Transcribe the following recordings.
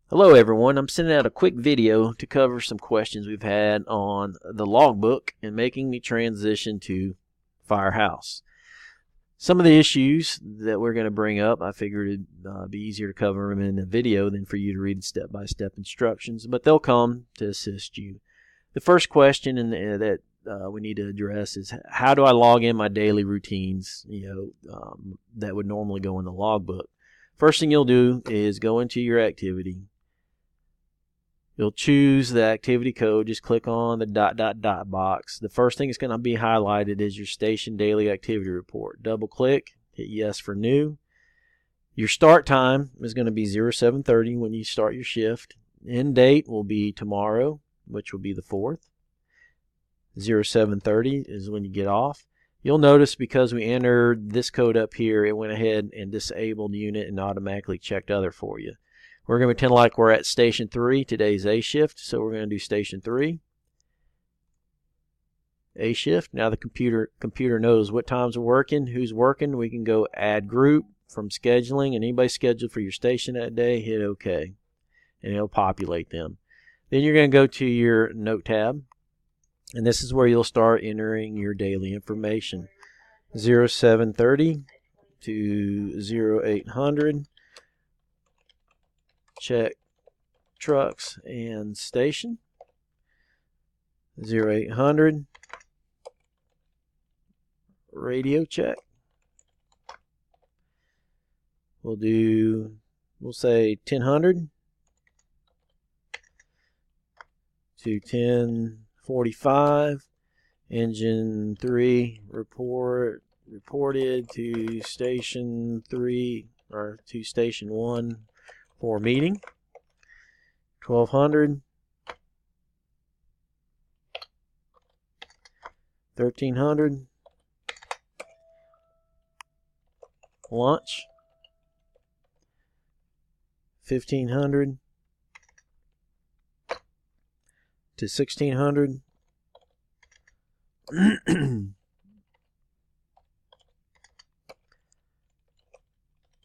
Hello everyone, I'm sending out a quick video to cover some questions we've had on the logbook and making the transition to Firehouse. Some of the issues that we're going to bring up, I figured it'd be easier to cover them in a video than for you to read step-by-step instructions, but they'll come to assist you. The first question that we need to address is, how do I log in my daily routines, that would normally go in the logbook? First thing you'll do is go into your activity. You'll choose the activity code. Just click on the ... box. The first thing that's going to be highlighted is your station daily activity report. Double click, hit yes for new. Your start time is going to be 07:30 when you start your shift. End date will be tomorrow, which will be the 4th. 07:30 is when you get off. You'll notice because we entered this code up here, it went ahead and disabled unit and automatically checked other for you. We're going to pretend like we're at Station 3. Today's A shift, so we're going to do Station 3. A shift. Now the computer knows what times we're working, who's working. We can go add group from scheduling, and anybody scheduled for your station that day, hit OK. And it'll populate them. Then you're going to go to your Note tab, and this is where you'll start entering your daily information. 07:30 to 0800. Check trucks and station. 0800 radio check. We'll say 1000 to 1045. Engine 3 reported to station 3 or to station 1 for meeting. 1200, 1300, lunch. 1500 to 1600.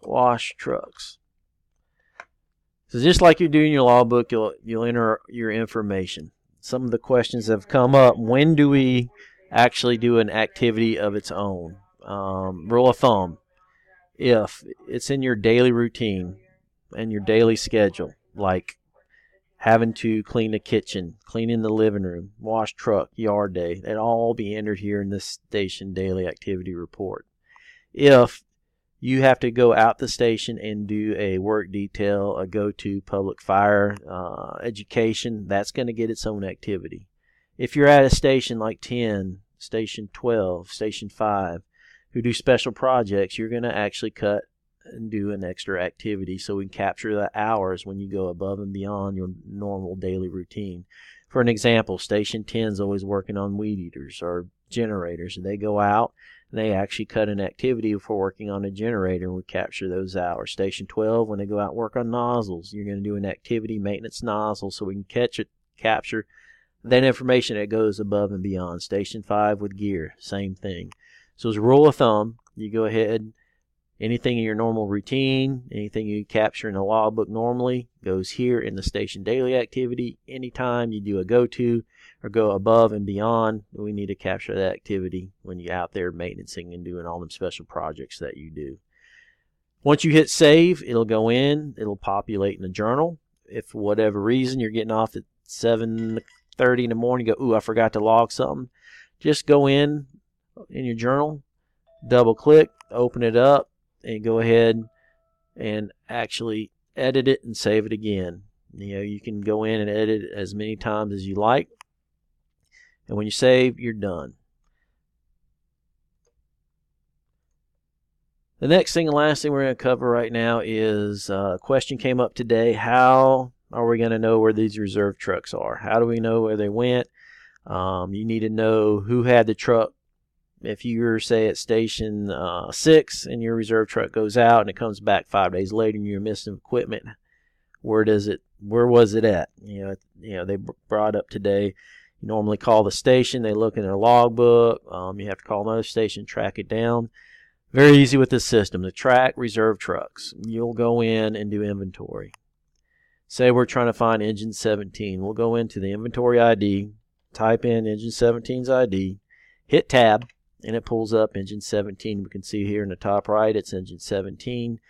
Wash trucks. So just like you do in your logbook, you'll enter your information. Some of the questions have come up. When do we actually do an activity of its own? Rule of thumb, if it's in your daily routine and your daily schedule, like having to clean the kitchen, cleaning the living room, wash truck, yard day, it'll all be entered here in this station daily activity report. If you have to go out the station and do a work detail, a go-to public fire, education, that's going to get its own activity. If you're at a station like 10, station 12, station 5, who do special projects, you're going to actually cut and do an extra activity so we can capture the hours when you go above and beyond your normal daily routine. For an example, station 10 is always working on weed eaters or generators, and they go out and they actually cut an activity for working on a generator, and we capture those hours. Station 12, when they go out and work on nozzles, you're going to do an activity, maintenance nozzle, so we can capture that information that goes above and beyond. Station 5 with gear, same thing. So as a rule of thumb, you go ahead, anything in your normal routine, anything you capture in the logbook normally goes here in the station daily activity. Anytime you do a go-to or go above and beyond, we need to capture that activity when you're out there maintaining and doing all them special projects that you do. Once you hit save, it'll go in, it'll populate in the journal. If for whatever reason you're getting off at 7:30 in the morning, you go, ooh, I forgot to log something, just go in your journal, double click, open it up, and go ahead and actually edit it and save it again. You can go in and edit it as many times as you like, and when you save, you're done. The next thing and last thing we're going to cover right now is a question came up today. How are we going to know where these reserve trucks are? How do we know where they went? You need to know who had the truck. If you're, say, at station 6 and your reserve truck goes out and it comes back 5 days later and you're missing equipment, where was it at? They brought up today. You normally call the station. They look in their logbook. You have to call another station, track it down. Very easy with this system. To track reserve trucks, you'll go in and do inventory. Say we're trying to find engine 17. We'll go into the inventory ID, type in engine 17's ID, hit tab, and it pulls up engine 17. We can see here in the top right, it's engine 17.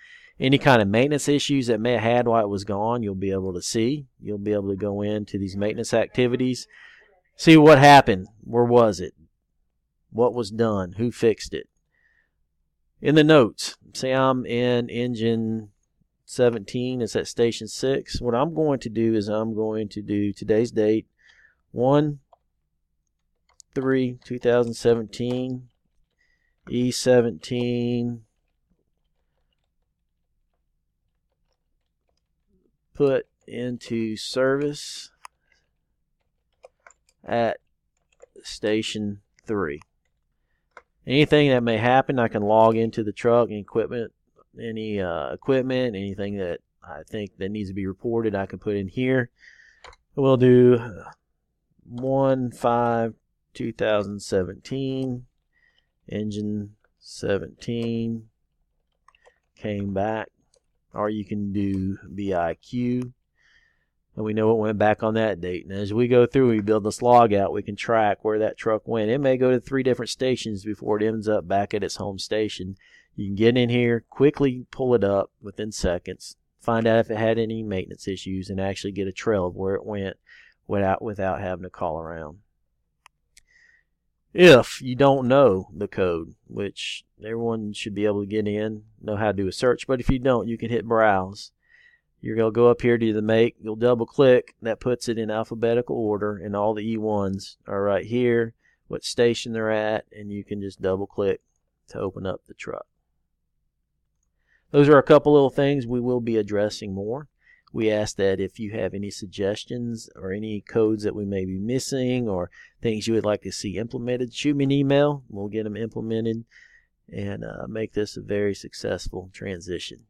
Any kind of maintenance issues that may have had while it was gone, you'll be able to see. You'll be able to go into these maintenance activities, see what happened, where was it, what was done, who fixed it. In the notes, say I'm in engine 17, it's at station 6. What I'm going to do is I'm going to do today's date, 1/3/2017, E17, put into service at station 3. Anything that may happen, I can log into the truck and equipment, anything that I think that needs to be reported, I can put in here. We'll do 1/5/2017, engine 17 came back. Or you can do BIQ, and we know it went back on that date. And as we go through, we build this log out, we can track where that truck went. It may go to 3 different stations before it ends up back at its home station. You can get in here, quickly pull it up within seconds, find out if it had any maintenance issues, and actually get a trail of where it went without having to call around. If you don't know the code, which everyone should be able to get in, know how to do a search, but if you don't, you can hit browse. You're going to go up here to the make, you'll double click, that puts it in alphabetical order, and all the E1s are right here, what station they're at, and you can just double click to open up the truck. Those are a couple little things we will be addressing more. We ask that if you have any suggestions or any codes that we may be missing or things you would like to see implemented, shoot me an email. We'll get them implemented and make this a very successful transition.